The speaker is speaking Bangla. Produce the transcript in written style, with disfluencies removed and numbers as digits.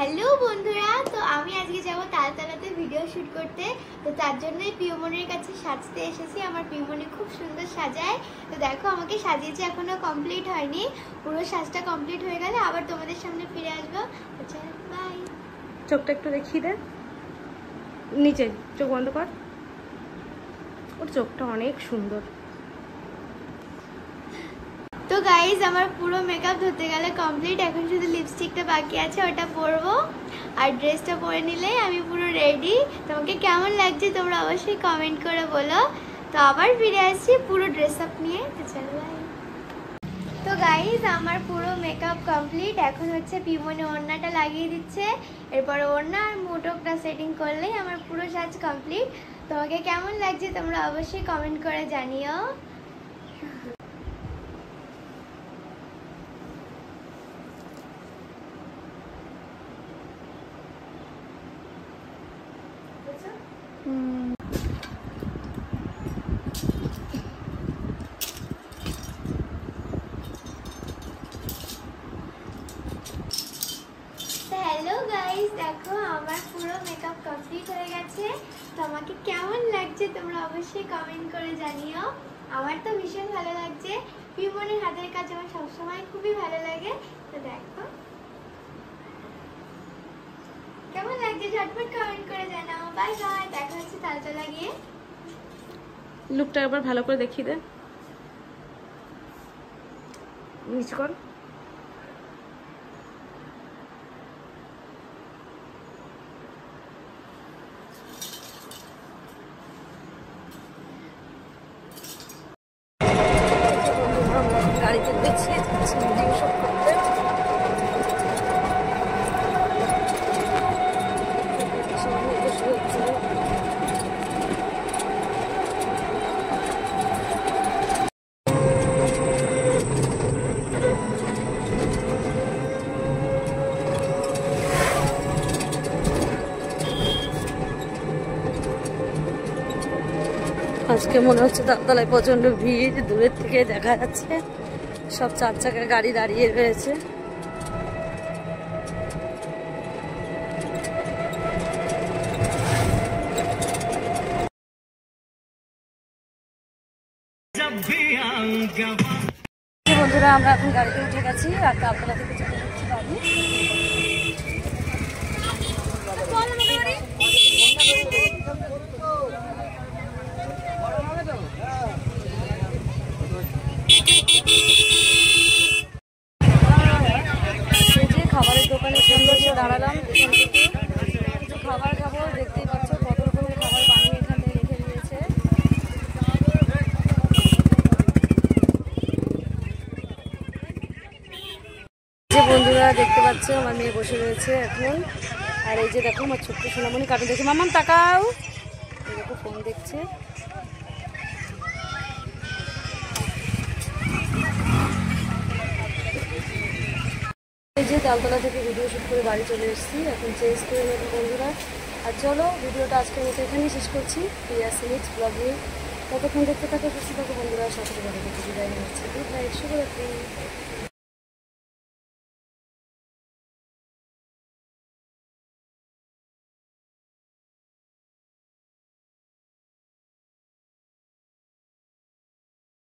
হ্যালো বন্ধুরা, তো আমি আজকে যাব তালতলাতে ভিডিও শুট করতে। তো তার জন্যই পিউমনির কাছে সাজতে এসেছি। আমার পিউমনি খুব সুন্দর সাজায়। তো দেখো আমাকে সাজিয়েছে, এখনো কমপ্লিট হয়নি। পুরো সাজটা কমপ্লিট হয়ে গেলে আবার তোমাদের সামনে ফিরে আসবো। আচ্ছা বাই। চোখটা একটু দেখিয়ে দে, নিচে চোখ বন্ধ কর। ওর চোখটা অনেক সুন্দর। তো গাইজ আমার পুরো মেকআপ ধরতে গেলে কমপ্লিট, এখন শুধু লিপস্টিকটা বাকি আছে, ওটা পরবো। আর ড্রেসটা পরে নিলেই আমি পুরো রেডি। তোমাকে কেমন লাগছে তোমরা অবশ্যই কমেন্ট করে বলো। তো আবার ফিরে আসছি পুরো ড্রেস আপ নিয়ে। তো চলো বাই। তো গাইজ আমার পুরো মেকআপ কমপ্লিট। এখন হচ্ছে পিউমনি ওড়নাটা লাগিয়ে দিচ্ছে। এরপরে ওড়না আর মুঠোটা সেটিং করলেই আমার পুরো সাজ কমপ্লিট। তোমাকে কেমন লাগছে তোমরা অবশ্যই কমেন্ট করে জানিও। হ্যালো গাইস, দেখো আমার পুরো মেকআপ কমপ্লিট হয়ে গেছে। তো আমাকে কেমন লাগছে তোমরা অবশ্যই কমেন্ট করে জানিও। আমার তো ভীষণ ভালো লাগছে। পিউমনির হাতের কাজ আমার সবসময় খুবই ভালো লাগে। তো দেখো কেমন লাগছে ঝটপট কমেন্ট করে জানাও। বাই বাই, দেখা হচ্ছে তালতলা গিয়ে। লুকটা একবার ভালো করে দেখিয়ে দে, নিচ কর। গাড়িতে দেখছি ভিডিও শুট করতে। আজকে মনে হচ্ছে তালতলায় প্রচন্ড ভিড়, দূরের থেকে দেখা যাচ্ছে সব 4 চাকার গাড়ি দাঁড়িয়ে রয়েছে। বন্ধুরা আমরা এখন গাড়িতে উঠে গেছি আর তালতলা থেকে চলে যাচ্ছি বাড়ি। খাবারের দোকানের সামনে এসে দাঁড়ালাম, কিছু খাবার খাবো। দেখতেই পাচ্ছ কত রকমের খাবার বানিয়ে এখানে রেখে দিয়েছে। যে বন্ধুরা দেখতে পাচ্ছ আমার মেয়ে বসে রয়েছে এখন। আর এই যে দেখো আমার ছোট্ট সোনামণি কার্টুন দেখছে। মাম্মাম তাকাও, এই দেখো ফোন দেখছে। এই যে তালতলা থেকে ভিডিও শুট করে বাড়ি চলে এসেছি, এখন চেঞ্জ করে নেব বন্ধুরা। আর চলো ভিডিওটা আজকের মতো এখানেই শেষ করছি। প্রিয়া সিনিক্স ব্লগে ততক্ষণ দেখতে থাকো, সুস্থ থাকো বন্ধুরা। সাথে বিদায় নিচ্ছি। গুড নাইট, শুভরাত্রি।